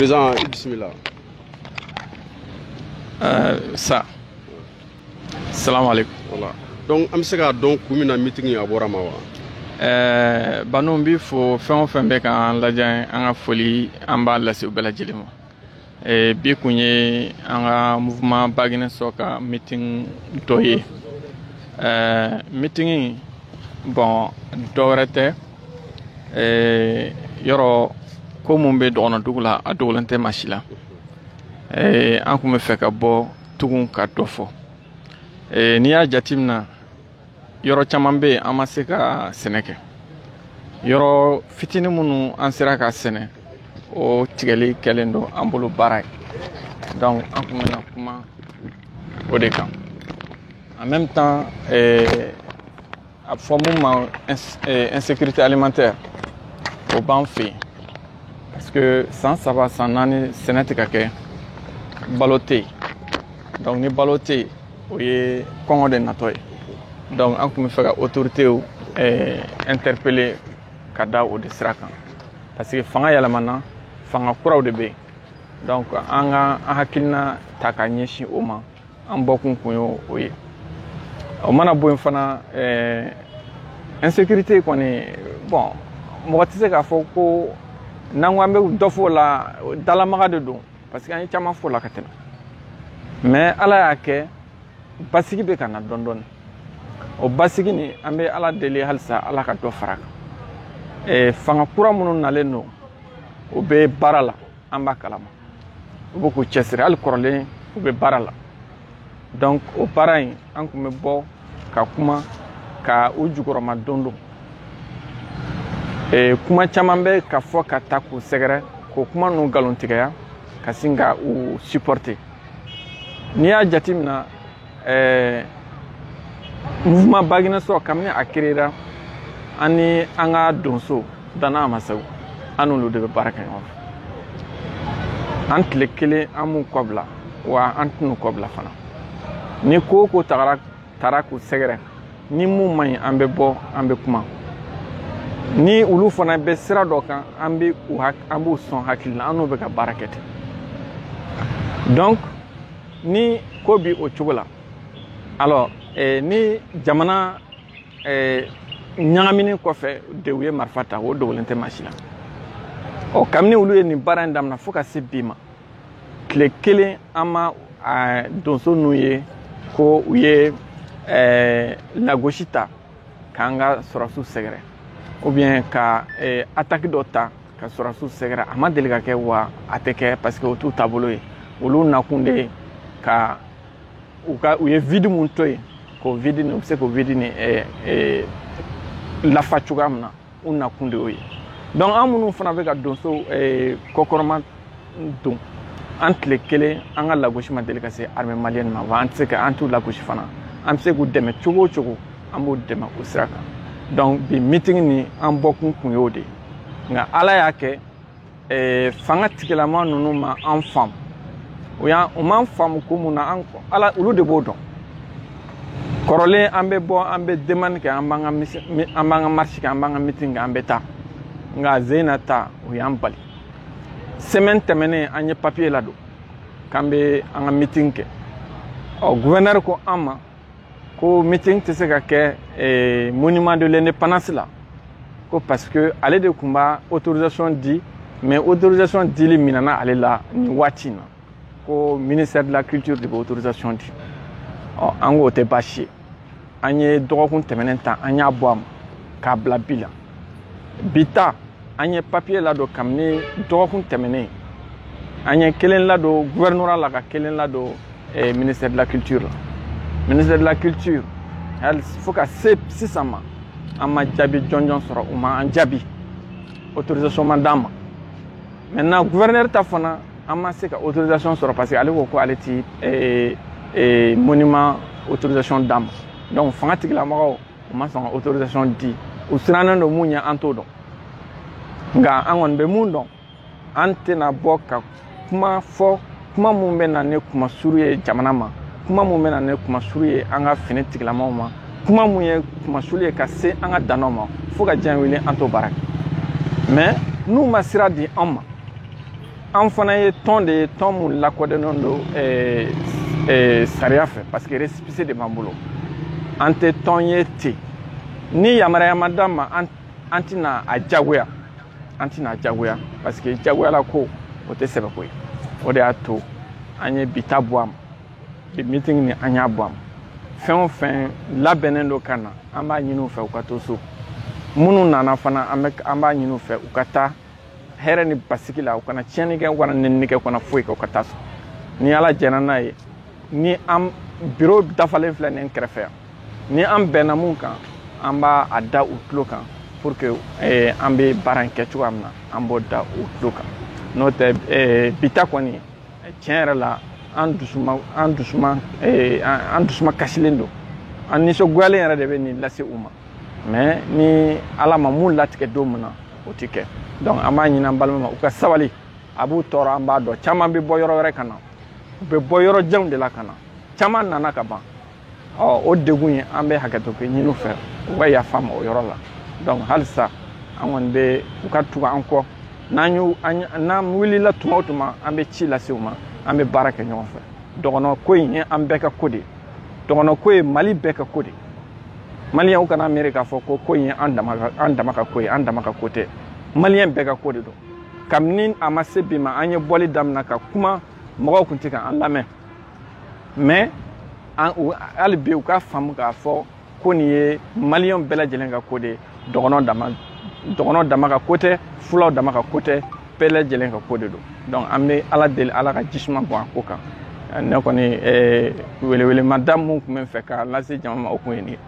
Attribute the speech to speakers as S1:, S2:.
S1: Président, bismillah.
S2: Ça. Salam alaikum.
S1: Voilà. Donc, am se ka donc kumina meeting a bɔra ma wa?
S2: Banu bi fo fɛn o fɛn bɛ k'an lajɛ an ka foli an b'a lase u bɛɛ lajɛlen ma. Bi kun ye an ka mouvement Baginɛ sɔ ka meeting dɔ ye. Meeting bon dɔ wɛrɛ tɛ. Yɔrɔ ko mun bɛ dɔgɔnɔdugu la a dogolen tɛ maa si la. An kun bɛ fɛ ka bɔ tugun ka dɔ fɔ. N'i y'a jateminɛ yɔrɔ caman bɛ yen an ma se ka sɛnɛ kɛ. Yɔrɔ fitinin minnu an sera ka sɛnɛ o tigɛli kɛlen don an bolo baara ye. Donc an kun bɛna kuma o de kan. En même temps a fɔ mun ma insécurité alimentaire o b'an fɛ yen. Parce que san 3 san 4 sɛnɛ tɛ ka kɛ balo tɛ yen. Donc ni balo tɛ yen o ye kɔngɔ de natɔ ye. Donc an kun bɛ fɛ ka autorités interpeller ka da o de sira kan. Parce que fanga yɛlɛmana fanga kuraw de bɛ yen. Donc an ka an hakilina ta ka ɲɛsin o ma an bɔkun kun ye o ye. O mana bɔ yen fana insécurité kɔni bon mɔgɔ tɛ se k'a fɔ ko n'an ko an bɛ dɔ fɔ o la dalamaga de don parce que an ye caman fɔ o la ka tɛmɛ. Mais ala y'a kɛ basigi bɛ ka na dɔɔni dɔɔni. O basigi ni an bɛ ala deli halisa ala ka dɔ fara kan. Fanga kura minnu nalen don o bɛ baara la an b'a kalama. U bɛ k'u cɛsiri hali kɔrɔlen u bɛ baara la. Donc o baara in an kun bɛ bɔ ka kuma ka u jukɔrɔma don don. Kuma caman bɛ ka fɔ ka taa k'u sɛgɛrɛ k'o kuma ninnu nkalontigɛya ka sin ka u supporter. N'i y'a jateminɛ mouvement Baginɛ sɔ kabini a créera an ni an ka donso Dana Amasago an n'olu de bɛ baara kɛ ɲɔgɔn fɛ. An tile kelen an m'u kɔbila wa an t'u kɔbila fana. Ni ko o ko taara k'u sɛgɛrɛ ni mun man ɲi an bɛ bɔ an bɛ kuma. Ni olu fana bɛ sira dɔ kan an b'u sɔn hakili la an n'u bɛ ka baara kɛ ten. Donc ni ko bi o cogo la alors ni jamana ɲagamini kɔfɛ de u ye marifa ta o dogolen tɛ maa si la. Kabini olu ye nin baara in daminɛ fo ka se bi ma tile kelen an ma donso ninnu ye ko u ye lagosi ta k'an ka sɔrɔsiw sɛgɛrɛ ou bien ka attaque dɔ ta ka sɔrɔsiw sɛgɛrɛ a ma deli ka kɛ wa a tɛ kɛ parce que o t'u taabolo ye. Olu nakun de ye ka u ye vide mun to yen k'o vide ni u bɛ se k'o vide ni lafa cogoya min na u nakun de y'o ye. Donc an minnu fana bɛ ka donso kɔkɔrɔma don an tile kelen an ka lagosi ma deli ka se armée malienne ma wa an tɛ se ka an t'u lagosi fana an bɛ se k'u dɛmɛ cogo o cogo an b'u dɛmɛ o sira kan. Donc bi meeting ni an bɔkun kun y'o de ye nka ala y'a kɛ fanga tigilama ninnu ma an faamu. U m'an faamu ko mun na olu de b'o dɔn. Kɔrɔlen an bɛ bɔ an bɛ demande kɛ an b'an ka marche kɛ an b'an ka meeting kɛ an bɛ taa nka zena ta u y'an bali. Semaine tɛmɛnen an ye papier ladon k'an bɛ an ka meeting kɛ. Gouverneur ko an ma ko meeting tɛ se ka kɛ monument de l'indépendance la ko parce que ale de tun b'a autorisation di mais autorisation dili minɛna ale la nin waati in na. Ko ministère de la culture de bɛ autorisation di. An ko o tɛ baasi ye. An ye dɔgɔkun tɛmɛnen ta an y'a bɔ a ma k'a bila bi la. Bi ta an ye papier ladon kabini dɔgɔkun tɛmɛnen an ye kelen ladon gouvernorat la ka kelen ladon ministère de la culture la. Ministère de la culture fo ka se sisan ma an ma jaabi jɔnjɔn sɔrɔ u ma an jaabi autorisation ma d'an ma. Maintenant gouverneur ta fana an ma se ka autorisation sɔrɔ parce que ale ko ale ti monument autorisation d'an ma. Donc fanga tigilamɔgɔw u ma sɔn ka autorisation di u sirannen don mun ye an t'o dɔn. Nka an kɔni bɛ mun dɔn an tɛna bɔ ka kuma fɔ kuma mun bɛ na ne kuma suru ye jamana ma kuma mun bɛ na ne kuma suru ye an ka fini tigilamaw ma kuma mun ye kuma suru ye ka se an ka dannaw ma fo ka diɲɛ wele an t'o baara kɛ. Mais n'u ma sira di an ma an fana ye tɔn de ye tɔn mun lakodɔnnen don sariya fɛ parce que récépissé de b'an bolo an tɛ tɔn ye ten ni yamaruya ma d'an ma an tɛna a jagoya parce que jagoyala ko o tɛ sɛbɛ ko ye o de y'a to an ye bi ta bɔ a ma bi meeting ni an y'a bɔ a ma fɛn o fɛn labɛnnen don ka na an b'a ɲini u fɛ u ka to so minnu nana fana an b'a ɲini u fɛ u ka taa hɛrɛ ni basigi la u kana tiɲɛni kɛ u kana nɛnini kɛ u kana foyi kɛ u ka taa so ni ala jɛna n'a ye ni an bureau dafalen filɛ nin kɛrɛfɛ yan ni an bɛnna mun kan an b'a a da u tulo kan pour que an bɛ baara in kɛ cogoya min na an b'o da u tulo kan n'o tɛ bi ta kɔni tiɲɛ yɛrɛ la an dusuma kasilen don an nisɔngoyalen yɛrɛ de bɛ nin lase u ma mais ni ala ma mun latigɛ don min na o tɛ kɛ donc an b'a ɲini an balima ma u ka sabali a b'u tɔɔrɔ an b'a dɔn caman bɛ bɔ yɔrɔ wɛrɛ ka na u bɛ bɔ yɔrɔ janw de la ka na caman nana ka ban o degun ye an bɛ hakɛto kɛ ɲini u fɛ u ka yafa ma o yɔrɔ la donc halisa an kɔni bɛ u ka tugu an kɔ n'an wulila tuma o tuma an bɛ ci lase u ma an bɛ baara kɛ ɲɔgɔn fɛ dɔgɔnɔ ko in ye an bɛɛ ka ko de ye dɔgɔnɔ ko ye mali bɛɛ ka ko de ye maliyɛnw kana miiri k'a fɔ ko in ye an dama ka ko ye an dama ka ko tɛ maliyɛn bɛɛ ka ko de don kabini a ma se bi ma an ye bɔli daminɛ ka kuma mɔgɔw tun tɛ ka an lamɛn mais hali bi u ka faamu k'a fɔ ko nin ye maliyɛnw bɛɛ lajɛlen ka ko de ye dɔgɔnɔ dama ka ko tɛ fulaw dama ka ko tɛ bɛɛ lajɛlen ka ko de don donc an bɛ ala deli ala ka jisuma bɔn a ko kan ne kɔni welewelema da mun tun bɛ fɛ k'a lase jama ma o kun ye nin ye